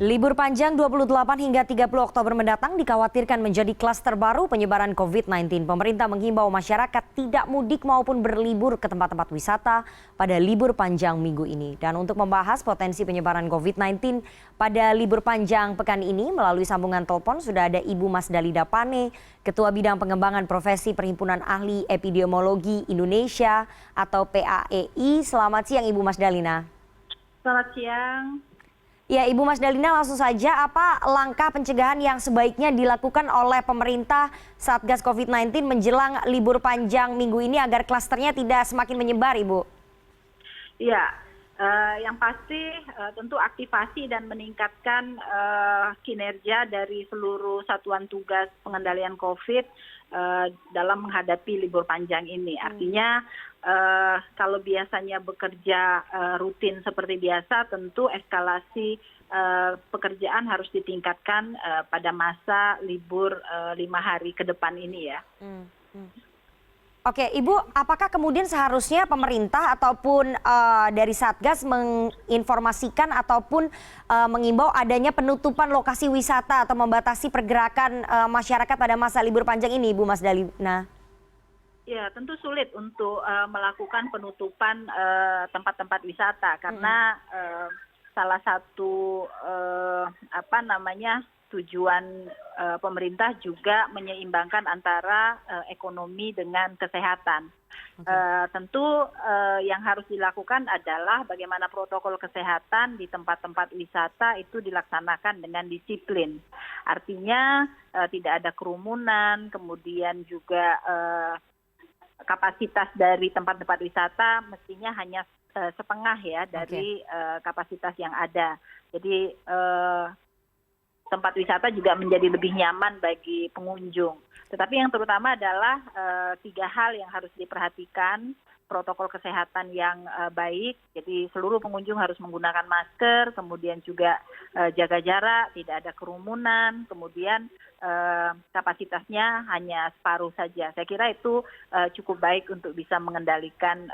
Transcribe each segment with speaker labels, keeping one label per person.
Speaker 1: Libur panjang 28 hingga 30 Oktober mendatang dikhawatirkan menjadi klaster baru penyebaran COVID-19. Pemerintah menghimbau masyarakat tidak mudik maupun berlibur ke tempat-tempat wisata pada libur panjang minggu ini. Dan untuk membahas potensi penyebaran COVID-19 pada libur panjang pekan ini melalui sambungan telepon sudah ada Ibu Mas Dalida Pane, Ketua Bidang Pengembangan Profesi Perhimpunan Ahli Epidemiologi Indonesia atau PAEI. Selamat siang Ibu Mas Dalina.
Speaker 2: Selamat siang.
Speaker 1: Ya, Ibu Mas Dalina, langsung saja apa langkah pencegahan yang sebaiknya dilakukan oleh pemerintah Satgas COVID-19 menjelang libur panjang minggu ini agar klasternya tidak semakin menyebar, Ibu?
Speaker 2: Ya, yang pasti tentu aktivasi dan meningkatkan kinerja dari seluruh satuan tugas pengendalian COVID dalam menghadapi libur panjang ini. Artinya kalau biasanya bekerja rutin seperti biasa, tentu eskalasi pekerjaan harus ditingkatkan pada masa libur 5 hari ke depan ini ya.
Speaker 1: Oke, Ibu, apakah kemudian seharusnya pemerintah ataupun dari Satgas menginformasikan ataupun mengimbau adanya penutupan lokasi wisata atau membatasi pergerakan masyarakat pada masa libur panjang ini, Ibu Mas Dalina?
Speaker 2: Ya, tentu sulit untuk melakukan penutupan tempat-tempat wisata karena salah satu tujuan pemerintah juga menyeimbangkan antara ekonomi dengan kesehatan. Tentu yang harus dilakukan adalah bagaimana protokol kesehatan di tempat-tempat wisata itu dilaksanakan dengan disiplin. Artinya tidak ada kerumunan, kemudian juga kapasitas dari tempat-tempat wisata mestinya hanya setengah ya dari kapasitas yang ada. Jadi tempat wisata juga menjadi lebih nyaman bagi pengunjung. Tetapi yang terutama adalah 3 hal yang harus diperhatikan. Protokol kesehatan yang baik, jadi seluruh pengunjung harus menggunakan masker, kemudian juga jaga jarak, tidak ada kerumunan, kemudian kapasitasnya hanya separuh saja. Saya kira itu cukup baik untuk bisa mengendalikan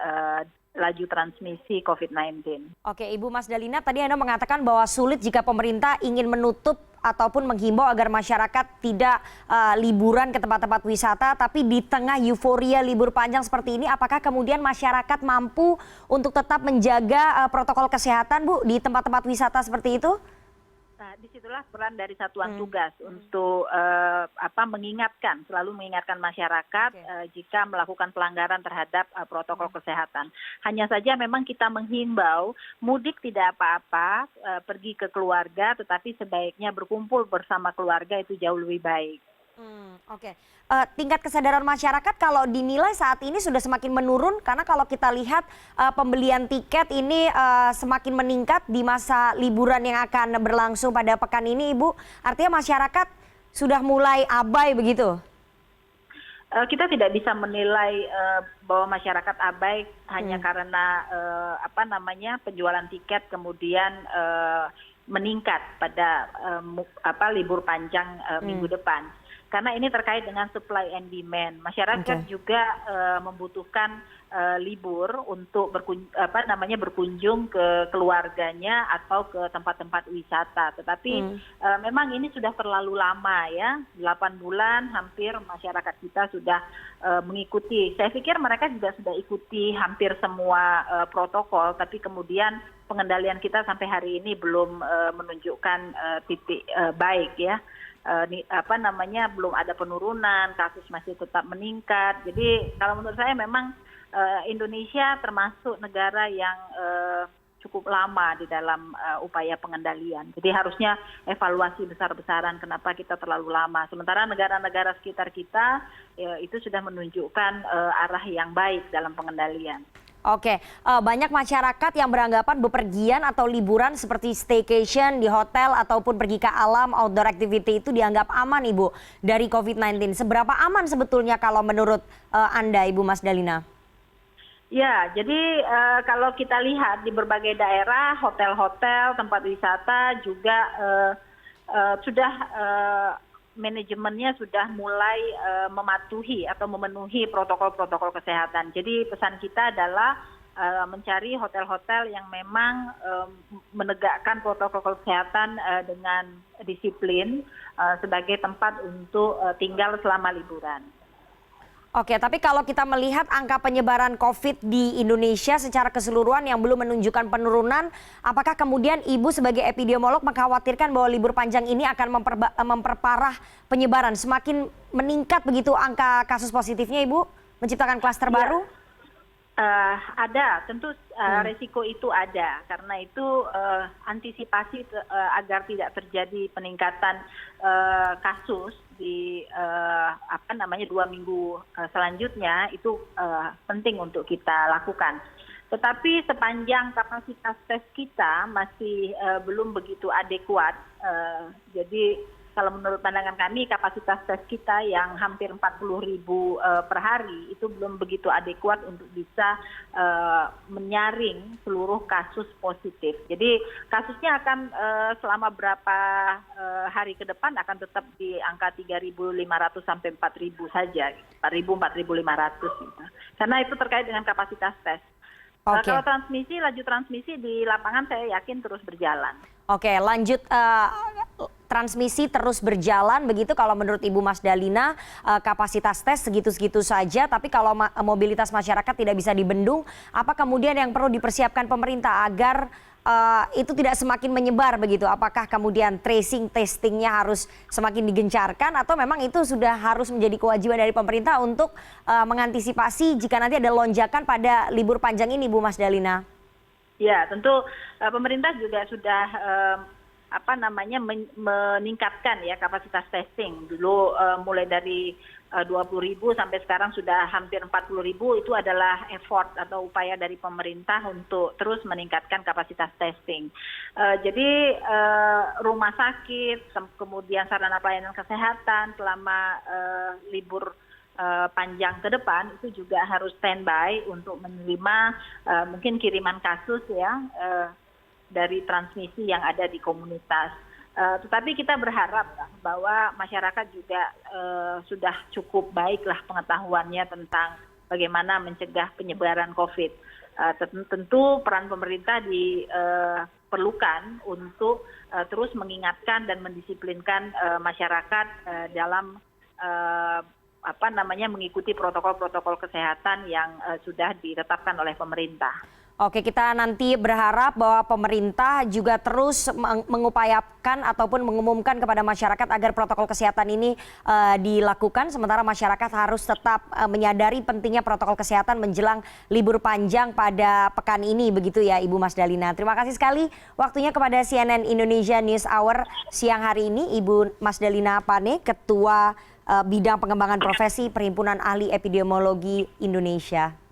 Speaker 2: laju transmisi COVID-19.
Speaker 1: Oke, Ibu Mas Dalina, tadi Anda mengatakan bahwa sulit jika pemerintah ingin menutup ataupun menghimbau agar masyarakat tidak liburan ke tempat-tempat wisata, tapi di tengah euforia libur panjang seperti ini, apakah kemudian masyarakat mampu untuk tetap menjaga protokol kesehatan, Bu, di tempat-tempat wisata seperti itu?
Speaker 2: Nah, disitulah peran dari satuan tugas untuk selalu mengingatkan masyarakat jika melakukan pelanggaran terhadap protokol kesehatan. Hanya saja memang kita menghimbau mudik tidak apa-apa, pergi ke keluarga, tetapi sebaiknya berkumpul bersama keluarga itu jauh lebih baik.
Speaker 1: Oke. Tingkat kesadaran masyarakat kalau dinilai saat ini sudah semakin menurun karena kalau kita lihat pembelian tiket ini semakin meningkat di masa liburan yang akan berlangsung pada pekan ini, Ibu. Artinya masyarakat sudah mulai abai begitu?
Speaker 2: Kita tidak bisa menilai bahwa masyarakat abai hanya karena penjualan tiket kemudian meningkat pada libur panjang minggu depan. Karena ini terkait dengan supply and demand. Masyarakat juga membutuhkan libur untuk berkunjung ke keluarganya atau ke tempat-tempat wisata. Tetapi memang ini sudah terlalu lama ya, 8 bulan hampir masyarakat kita sudah mengikuti. Saya pikir mereka juga sudah ikuti hampir semua protokol, tapi kemudian pengendalian kita sampai hari ini belum menunjukkan titik baik ya. Belum ada penurunan, kasus masih tetap meningkat. Jadi kalau menurut saya memang Indonesia termasuk negara yang cukup lama di dalam upaya pengendalian. Jadi harusnya evaluasi besar-besaran kenapa kita terlalu lama. Sementara negara-negara sekitar kita itu sudah menunjukkan arah yang baik dalam pengendalian.
Speaker 1: Oke, banyak masyarakat yang beranggapan bepergian atau liburan seperti staycation di hotel ataupun pergi ke alam, outdoor activity itu dianggap aman, Ibu, dari COVID-19. Seberapa aman sebetulnya kalau menurut Anda, Ibu Mas Dalina?
Speaker 2: Ya, jadi kalau kita lihat di berbagai daerah, hotel-hotel, tempat wisata juga sudah manajemennya sudah mulai mematuhi atau memenuhi protokol-protokol kesehatan. Jadi pesan kita adalah mencari hotel-hotel yang memang menegakkan protokol kesehatan dengan disiplin sebagai tempat untuk tinggal selama liburan.
Speaker 1: Oke, tapi kalau kita melihat angka penyebaran COVID di Indonesia secara keseluruhan yang belum menunjukkan penurunan, apakah kemudian Ibu sebagai epidemiolog mengkhawatirkan bahwa libur panjang ini akan memperparah penyebaran, semakin meningkat begitu angka kasus positifnya, Ibu, menciptakan klaster baru?
Speaker 2: Ada, tentu resiko itu ada. Karena itu antisipasi agar tidak terjadi peningkatan kasus di 2 minggu selanjutnya itu penting untuk kita lakukan. Tetapi sepanjang kapasitas tes kita masih belum begitu adekuat, jadi kalau menurut pandangan kami kapasitas tes kita yang hampir 40.000 per hari itu belum begitu adekuat untuk bisa menyaring seluruh kasus positif. Jadi kasusnya akan selama berapa hari ke depan akan tetap di angka 3.500 sampai 4.000 saja, 4.000, 4.500 gitu. Karena itu terkait dengan kapasitas tes.
Speaker 1: Oke.
Speaker 2: Kalau laju transmisi di lapangan saya yakin terus berjalan.
Speaker 1: Oke, lanjut transmisi terus berjalan begitu kalau menurut Ibu Mas Dalina kapasitas tes segitu-segitu saja, tapi kalau mobilitas masyarakat tidak bisa dibendung, apa kemudian yang perlu dipersiapkan pemerintah agar itu tidak semakin menyebar begitu? Apakah kemudian tracing testingnya harus semakin digencarkan atau memang itu sudah harus menjadi kewajiban dari pemerintah untuk mengantisipasi jika nanti ada lonjakan pada libur panjang ini, Bu Mas Dalina?
Speaker 2: Ya, tentu pemerintah juga sudah meningkatkan ya kapasitas testing. Dulu mulai dari 20.000 sampai sekarang sudah hampir 40.000, itu adalah effort atau upaya dari pemerintah untuk terus meningkatkan kapasitas testing. Jadi rumah sakit, kemudian sarana pelayanan kesehatan selama libur panjang ke depan itu juga harus standby untuk menerima mungkin kiriman kasus ya dari transmisi yang ada di komunitas. Tetapi kita berharap bahwa masyarakat juga sudah cukup baiklah pengetahuannya tentang bagaimana mencegah penyebaran COVID. Tentu peran pemerintah diperlukan untuk terus mengingatkan dan mendisiplinkan masyarakat dalam mengikuti protokol-protokol kesehatan yang sudah ditetapkan oleh pemerintah.
Speaker 1: Oke, kita nanti berharap bahwa pemerintah juga terus mengupayakan ataupun mengumumkan kepada masyarakat agar protokol kesehatan ini dilakukan. Sementara masyarakat harus tetap menyadari pentingnya protokol kesehatan menjelang libur panjang pada pekan ini, begitu ya Ibu Mas Dalina. Terima kasih sekali waktunya kepada CNN Indonesia News Hour siang hari ini, Ibu Mas Dalina Pane, Ketua Bidang Pengembangan Profesi Perhimpunan Ahli Epidemiologi Indonesia.